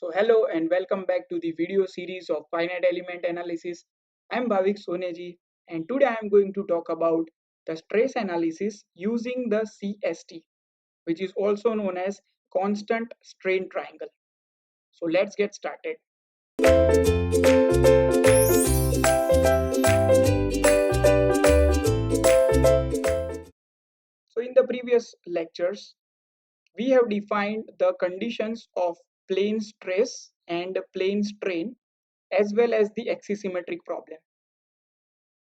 So hello and welcome back to the video series of finite element analysis. I'm Bhavik Soneji and today I'm going to talk about the stress analysis using the CST, which is also known as constant strain triangle. So let's get started. So in the previous lectures, we have defined the conditions of plane stress and plane strain as well as the axisymmetric problem.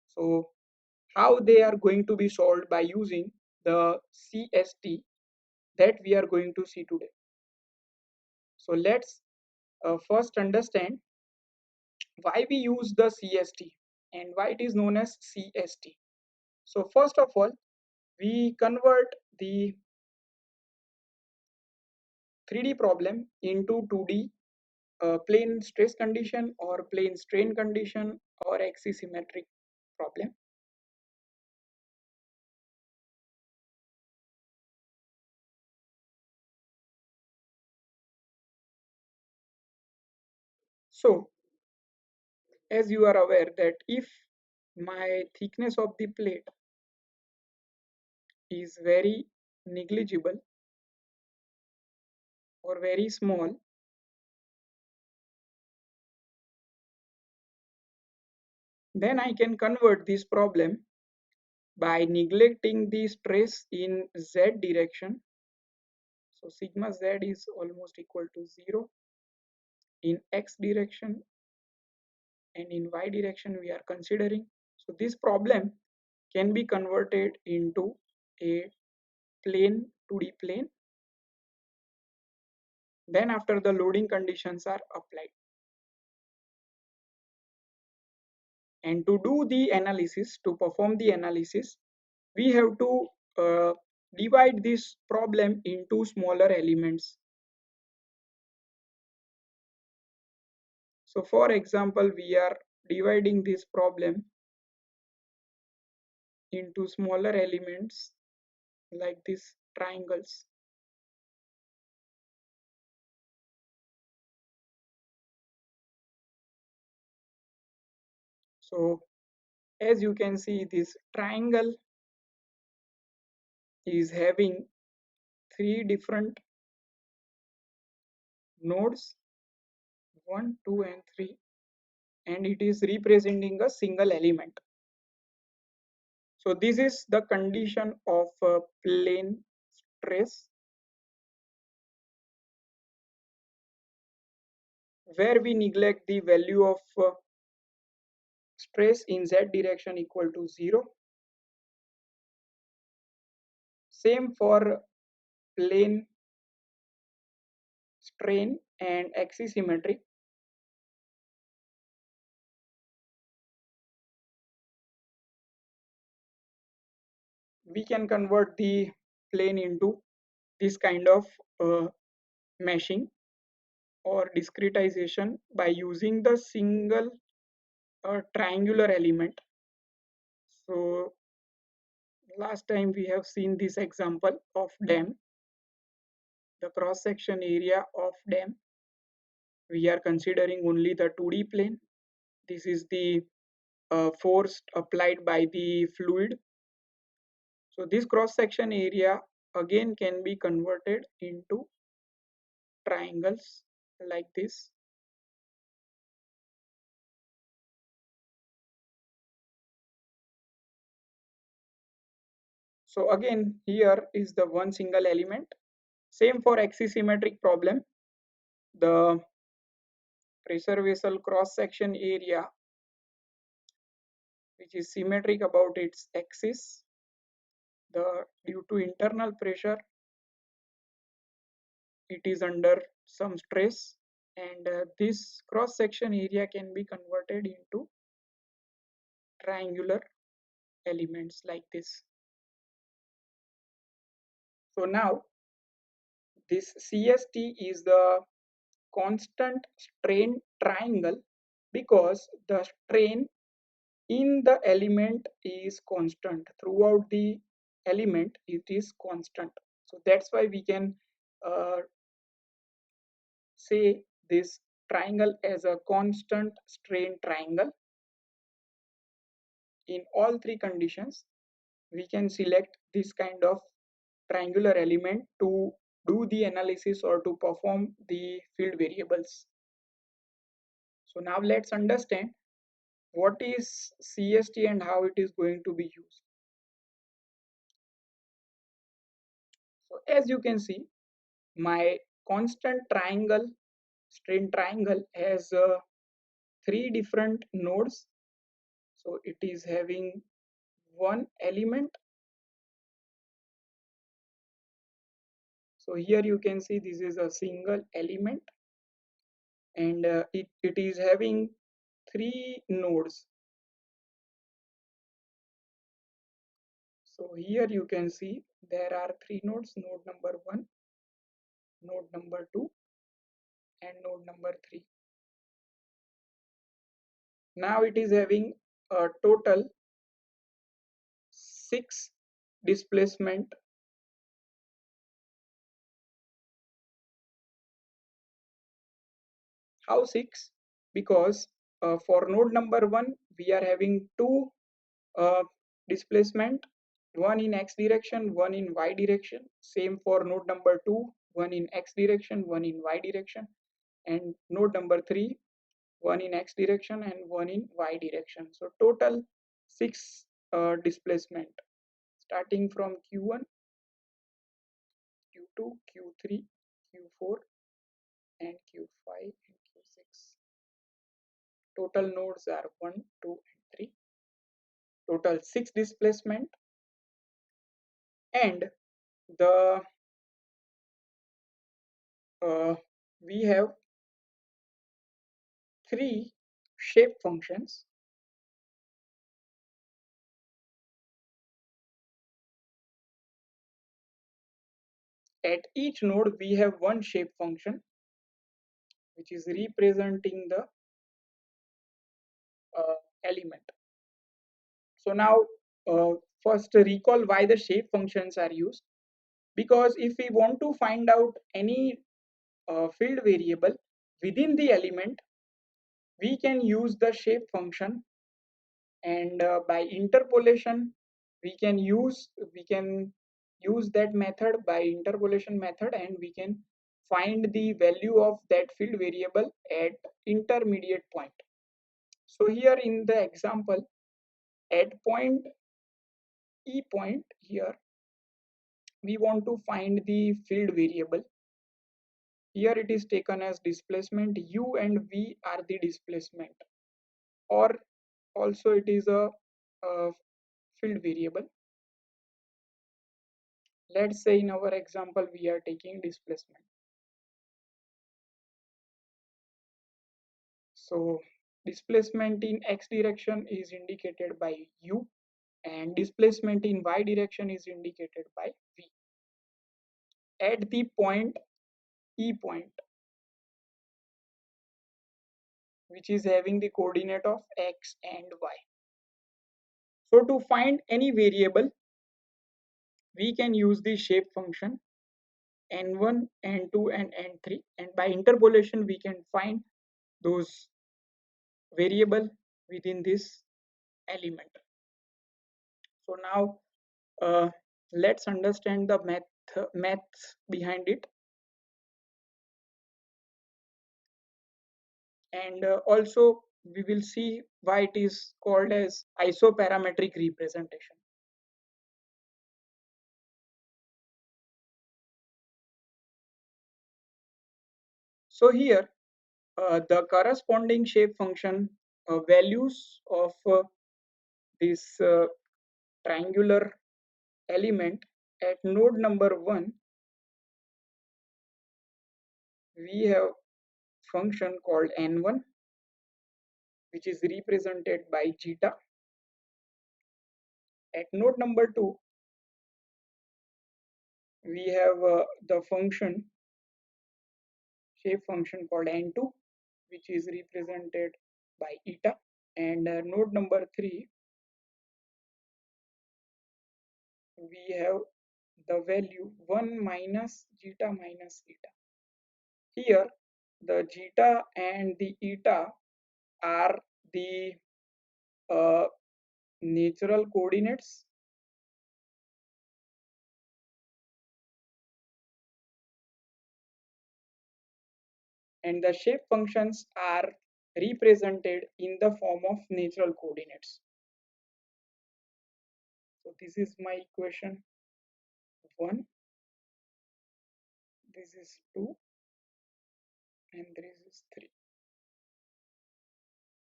So how they are going to be solved by using the CST that we are going to see today. So let's first understand why we use the CST and why it is known as CST. So first of all, we convert the 3D problem into 2D plane stress condition or plane strain condition or axisymmetric problem. So as you are aware that if my thickness of the plate is very negligible or very small, then I can convert this problem by neglecting the stress in z direction. So sigma z is almost equal to 0 in x direction, and in y direction we are considering. So this problem can be converted into a plane 2D plane. Then after the loading conditions are applied. And to do the analysis, to perform the analysis, we have to divide this problem into smaller elements. So for example, we are dividing this problem into smaller elements like these triangles. So as you can see, this triangle is having 3 different nodes, 1, 2 and 3, and it is representing a single element. So this is the condition of plane stress, where we neglect the value of stress in z direction equal to 0. Same for plane strain and axisymmetry. We can convert the plane into this kind of meshing or discretization by using the single triangular element. So last time we have seen this example of dam, the cross section area of dam. We are considering only the 2D plane. This is the force applied by the fluid. So this cross section area again can be converted into triangles like this. So again here is the one single element. Same for axisymmetric problem. The pressure vessel cross section area, which is symmetric about its axis, due to internal pressure it is under some stress, and this cross section area can be converted into triangular elements like this. So now this CST is the constant strain triangle because the strain in the element is constant. Throughout the element it is constant. So that's why we can say this triangle as a constant strain triangle. In all three conditions, we can select this kind of triangular element to do the analysis or to perform the field variables. So now let's understand what is CST and how it is going to be used. So as you can see, my constant triangle, strain triangle has three different nodes. So it is having one element. So here you can see this is a single element, and it is having three nodes. So here you can see there are three nodes: node number 1, node number 2, and node number 3. Now it is having a total 6 displacement. How 6? Because for node number 1 we are having two uh, displacement, one in x direction, one in y direction. Same for node number 2, one in x direction, one in y direction, and node number 3, one in x direction and one in y direction. So total 6 displacement starting from q1, q2, q3, q4, and q5 and q6. Total nodes are 1, 2, and 3. Total 6 displacement, and the we have three shape functions. At each node we have one shape function which is representing the element. So now first recall why the shape functions are used. Because if we want to find out any field variable within the element, we can use the shape function, and by interpolation we can use that method by interpolation method, and we can find the value of that field variable at intermediate point. So here in the example, at point E point here, we want to find the field variable. Here it is taken as displacement u, and v are the displacement, or also it is a field variable. Let's say in our example we are taking displacement. So displacement in x direction is indicated by u, and displacement in y direction is indicated by v. At the point E point, which is having the coordinate of x and y. So to find any variable, we can use the shape function n1, n2, and n3, and by interpolation we can find those variable within this element. So now let's understand the maths behind it, and also we will see why it is called as isoparametric representation. So here the corresponding shape function values of this triangular element at node number 1, we have function called n1, which is represented by zeta. At node number 2, we have the shape function called n2, which is represented by eta. And node number 3, we have the value 1 minus zeta minus eta. Here the zeta and the eta are the uh, natural coordinates, and the shape functions are represented in the form of natural coordinates. So this is my equation 1, this is 2, and this is 3.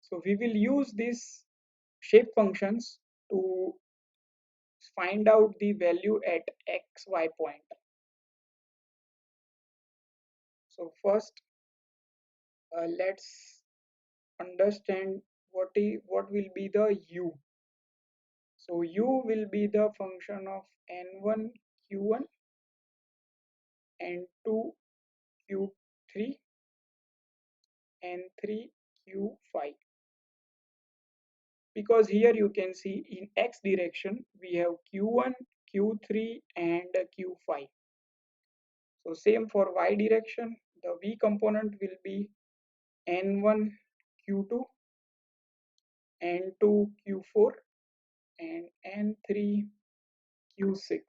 So we will use these shape functions to find out the value at xy point. So first, let's understand what will be the u. So u will be the function of n1 q1 and 2 q3 and 3 q5, because here you can see in x direction we have q1, q3 and q5. So same for y direction, the v component will be n1 q2, n2 q4 and n3 q6.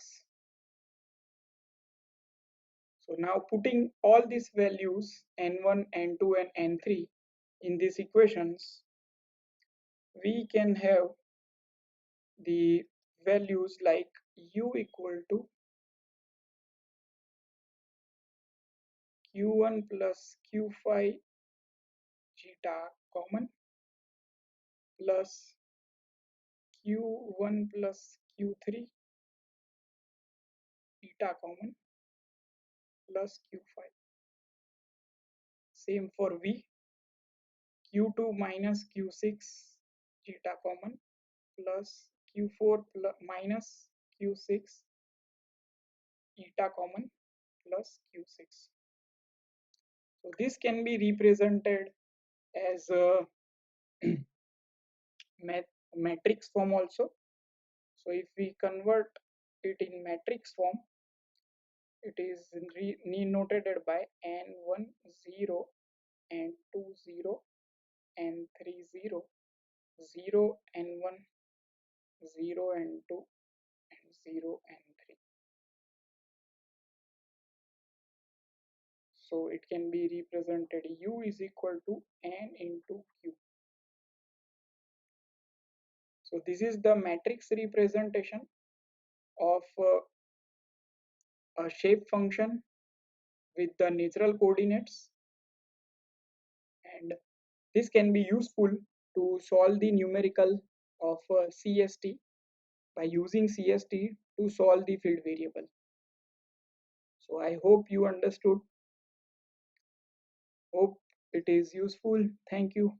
So now putting all these values n1, n2 and n3 in these equations, we can have the values like u equal to q1 plus q5 zeta common plus q1 plus q3 eta common plus q5. Same for v, q2 minus q6 zeta common plus q4 plus minus q6 eta common plus q6. So this can be represented as a matrix form also. So if we convert it in matrix form, it is denoted by n1 0 and 2 0 and 3 0, 0 and 1, 0 and 2 and 0 and 3. So it can be represented u is equal to n into q. So this is the matrix representation of a shape function with the natural coordinates, and this can be useful to solve the numerical of CST by using CST to solve the field variable. So I hope you understood. Hope it is useful. Thank you.